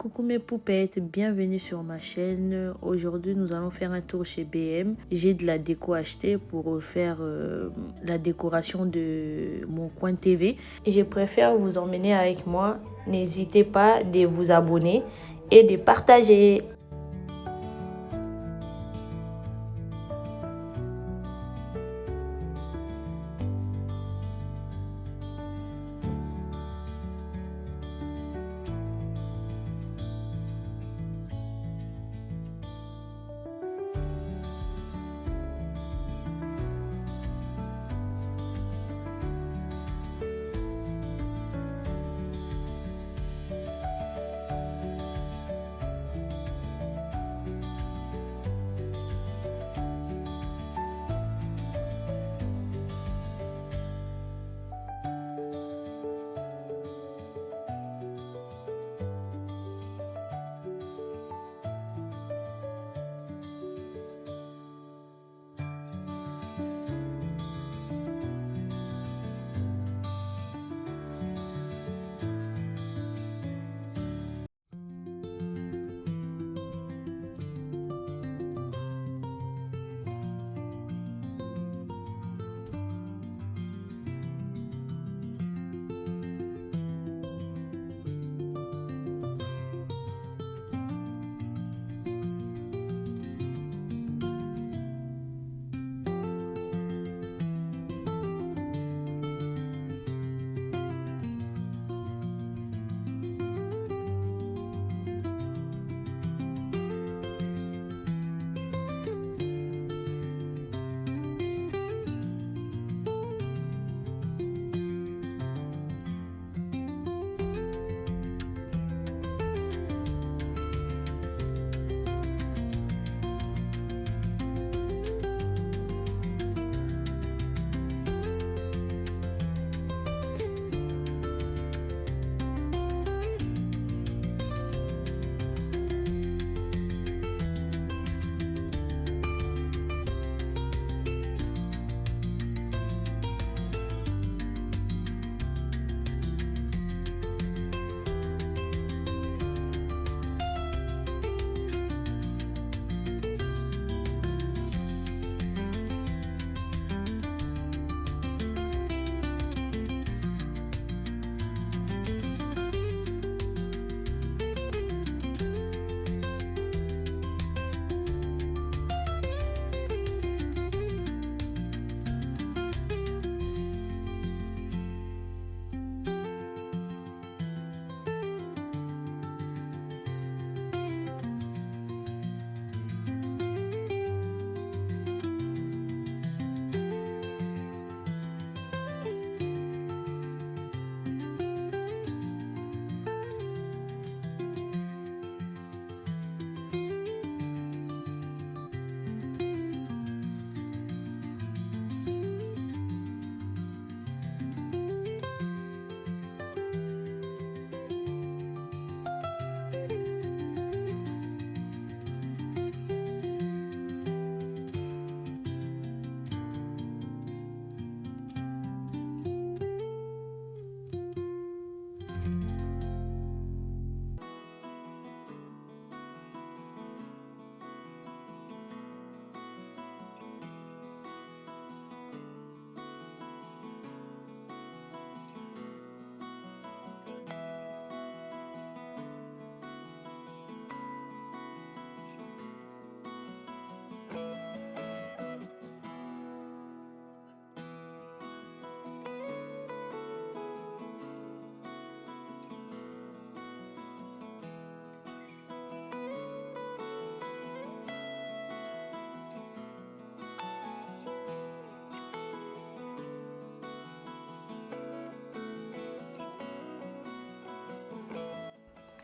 Coucou mes poupettes, bienvenue sur ma chaîne. Aujourd'hui nous allons faire un tour chez BM. J'ai de la déco achetée pour faire la décoration de mon coin TV. Et je préfère vous emmener avec moi. N'hésitez pas de vous abonner et de partager.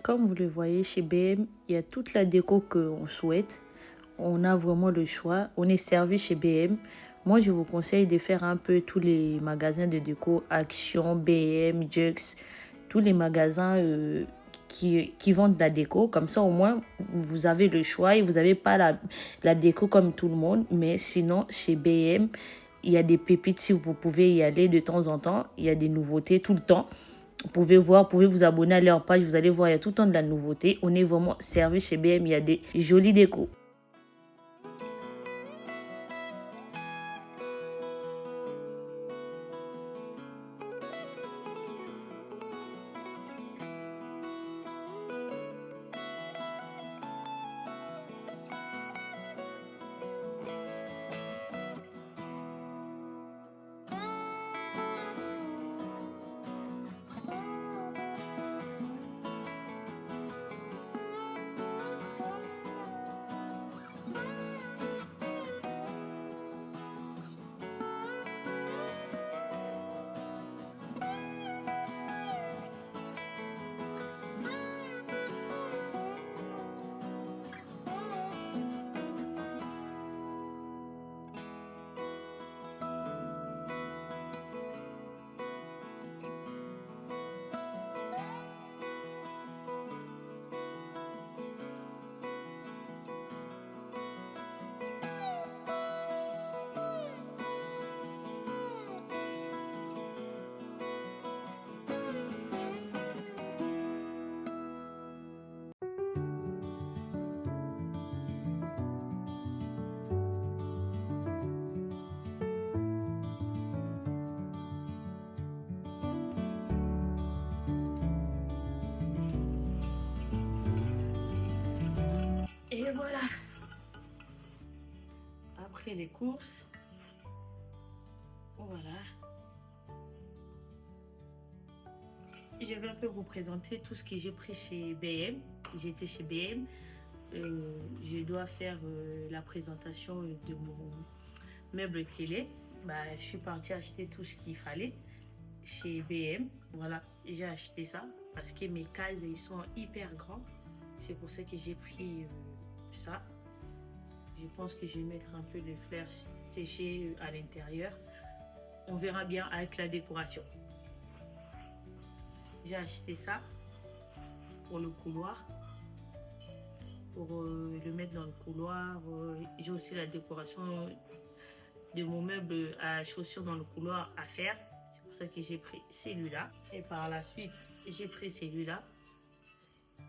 Comme vous le voyez chez BM, il y a toute la déco qu'on souhaite. On a vraiment le choix. On est servi chez BM. Moi, je vous conseille de faire un peu tous les magasins de déco, Action, BM, Jux, tous les magasins qui vendent de la déco. Comme ça, au moins, vous avez le choix et vous n'avez pas la déco comme tout le monde. Mais sinon, chez BM, il y a des pépites si vous pouvez y aller de temps en temps. Il y a des nouveautés tout le temps. Vous pouvez voir, vous pouvez vous abonner à leur page. Vous allez voir, il y a tout le temps de la nouveauté. On est vraiment servi chez BM. Il y a des jolies décos. Et voilà. Après les courses, voilà. Je vais un peu vous présenter tout ce que j'ai pris chez BM. J'étais chez BM. Je dois faire la présentation de mon meuble télé. Je suis partie acheter tout ce qu'il fallait chez BM. Voilà, j'ai acheté ça parce que mes cases ils sont hyper grands. C'est pour ça que j'ai pris ça. Je pense que je vais mettre un peu de fleurs séchées à l'intérieur. On verra bien avec la décoration. J'ai acheté ça pour le couloir, pour le mettre dans le couloir. J'ai aussi la décoration de mon meuble à chaussures dans le couloir à faire. C'est pour ça que j'ai pris celui-là. Et par la suite, j'ai pris celui-là.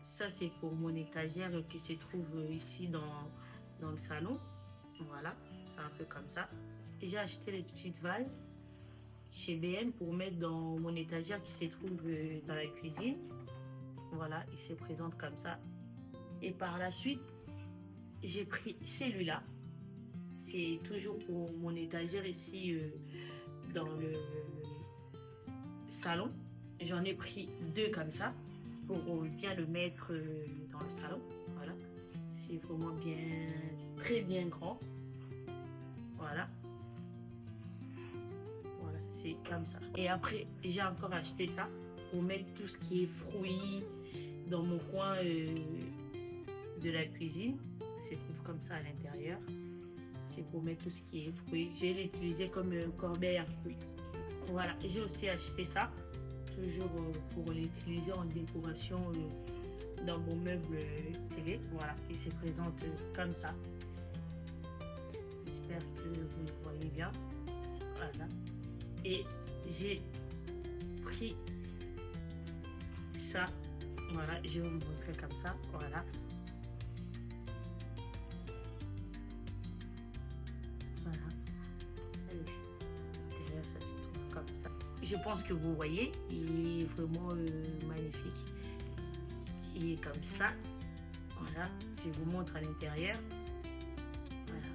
Ça, c'est pour mon étagère qui se trouve ici dans le salon. Voilà, c'est un peu comme ça. J'ai acheté les petites vases chez BM pour mettre dans mon étagère qui se trouve dans la cuisine. Voilà, il se présente comme ça. Et par la suite, j'ai pris celui-là. C'est toujours pour mon étagère ici dans le salon. J'en ai pris deux comme ça pour bien le mettre dans le salon. Voilà, c'est vraiment très bien grand. Voilà. Voilà, c'est comme ça. Et après, j'ai encore acheté ça pour mettre tout ce qui est fruits dans mon coin de la cuisine. Ça se trouve comme ça à l'intérieur. C'est pour mettre tout ce qui est fruits. Je vais l'utiliser comme corbeille à fruits. Voilà, j'ai aussi acheté ça, toujours pour l'utiliser en décoration dans mon meuble télé. Voilà, il se présente comme ça. J'espère que vous le voyez bien. Voilà. Et j'ai pris ça. Voilà, je vais vous montrer comme ça. Voilà. Voilà. L'intérieur, ça se trouve comme ça. Je pense que vous voyez, il est vraiment magnifique. Il est comme ça. Voilà, je vous montre à l'intérieur. Voilà.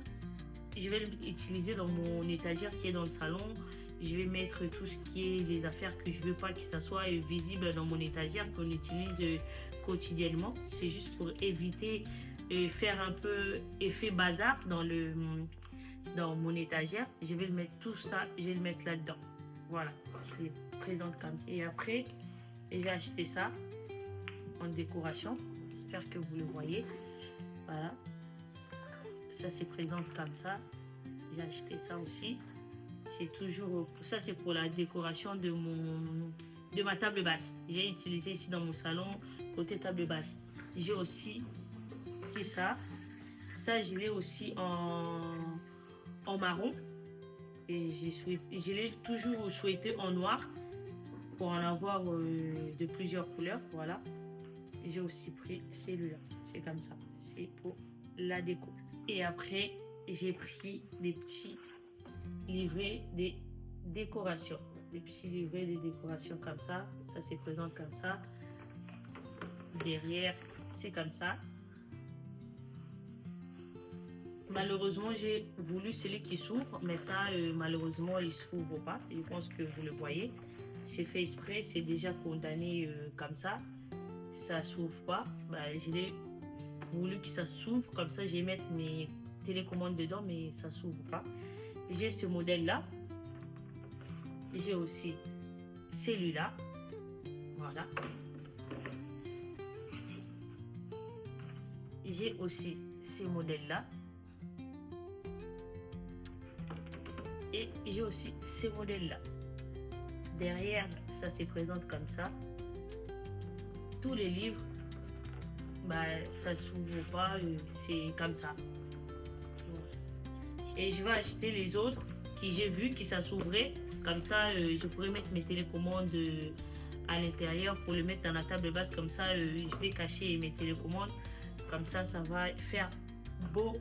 Je vais l'utiliser dans mon étagère qui est dans le salon. Je vais mettre tout ce qui est les affaires que je veux pas que ça soit visible dans mon étagère, qu'on utilise quotidiennement. C'est juste pour éviter faire un peu effet bazar dans mon étagère. Je vais le mettre tout ça, je vais le mettre là-dedans. Voilà, c'est présente comme ça. Et après, j'ai acheté ça en décoration. J'espère que vous le voyez. Voilà, ça se présente comme ça. J'ai acheté ça aussi. C'est toujours ça, c'est pour la décoration de ma table basse. J'ai utilisé ici dans mon salon côté table basse. J'ai aussi pris ça. Ça, je l'ai aussi en marron. Et je l'ai toujours souhaité en noir. pour en avoir de plusieurs couleurs. Voilà. J'ai aussi pris celui-là. C'est comme ça. C'est pour la déco. Et après, j'ai pris des petits livrets des décorations. Des petits livrets des décorations comme ça. Ça se présente comme ça. Derrière, c'est comme ça. Malheureusement, j'ai voulu celui qui s'ouvre, mais ça, malheureusement, il ne s'ouvre pas. Je pense que vous le voyez. C'est fait exprès, c'est déjà condamné comme ça. Ça ne s'ouvre pas. Bah, j'ai voulu que ça s'ouvre, comme ça, je vais mettre mes télécommandes dedans, mais ça ne s'ouvre pas. J'ai ce modèle-là. J'ai aussi celui-là. Voilà. J'ai aussi ce modèle-là. Et j'ai aussi ces modèles-là. Derrière, ça se présente comme ça. Tous les livres, bah, ça ne s'ouvre pas, c'est comme ça. Et je vais acheter les autres qui j'ai vu qui ça s'ouvrait. Comme ça, je pourrais mettre mes télécommandes à l'intérieur pour le mettre dans la table basse. Comme ça, je vais cacher mes télécommandes. Comme ça, ça va faire beau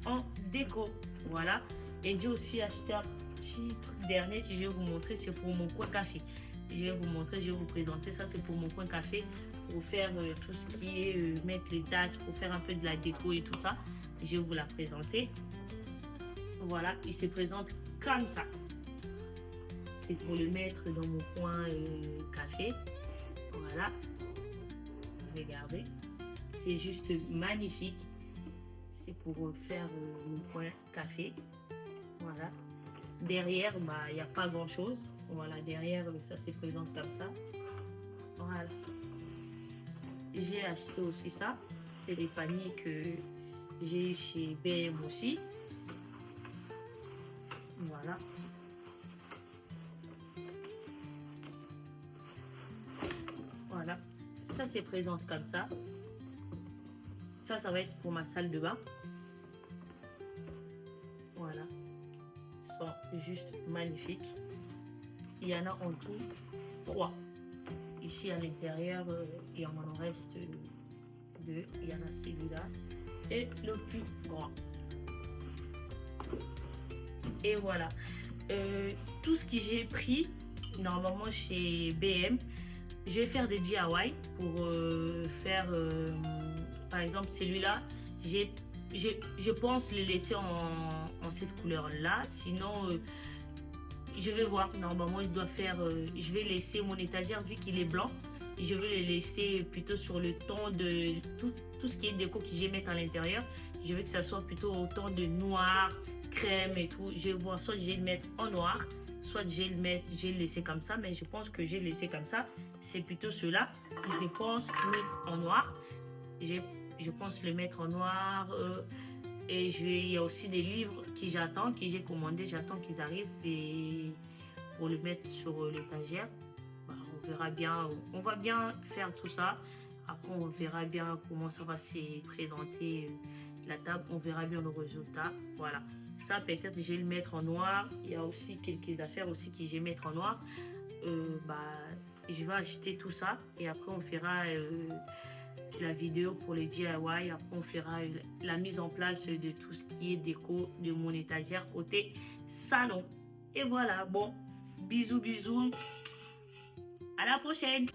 en déco. Voilà. Et j'ai aussi acheté un petit truc dernier que je vais vous montrer. C'est pour mon coin café. Je vais vous montrer, je vais vous présenter. Ça, c'est pour mon coin café. Pour faire tout ce qui est mettre les tasses, pour faire un peu de la déco et tout ça. Je vais vous la présenter. Voilà, il se présente comme ça. C'est pour le mettre dans mon coin café. Voilà. Regardez. C'est juste magnifique. C'est pour faire mon coin café. Voilà. Derrière, bah, il n'y a pas grand chose. Voilà, derrière, ça se présente comme ça. Voilà. J'ai acheté aussi ça. C'est des paniers que j'ai chez BM aussi. Voilà. Voilà. Ça se présente comme ça. Ça va être pour ma salle de bain. Voilà. Ils sont juste magnifiques. Il y en a en tout 3. Ici à l'intérieur, il m'en reste 2. Il y en a celui-là et le plus grand. Et voilà. Tout ce que j'ai pris normalement chez BM, je vais faire des DIY pour faire par exemple celui-là. Je pense le laisser en cette couleur là. Sinon je vais voir. Normalement je dois faire je vais laisser mon étagère, vu qu'il est blanc, je vais le laisser plutôt sur le ton de tout ce qui est déco que je vais mettre à l'intérieur. Je veux que ça soit plutôt au ton de noir, crème et tout. Je vais voir, soit je vais le mettre en noir, soit je vais le laisser comme ça. Mais je pense que je vais le laisser comme ça. C'est plutôt cela. Je pense mettre en noir. Je pense le mettre en noir. Et il y a aussi des livres que j'attends, que j'ai commandés. J'attends qu'ils arrivent et pour le mettre sur l'étagère. Bah, on verra bien. On va bien faire tout ça. Après, on verra bien comment ça va se présenter la table. On verra bien le résultat. Voilà. Ça, peut-être, je vais le mettre en noir. Il y a aussi quelques affaires aussi que je vais mettre en noir. Je vais acheter tout ça. Et après, on fera la vidéo pour le DIY. Après, on fera la mise en place de tout ce qui est déco de mon étagère côté salon. Et voilà. Bon, bisous, bisous. À la prochaine.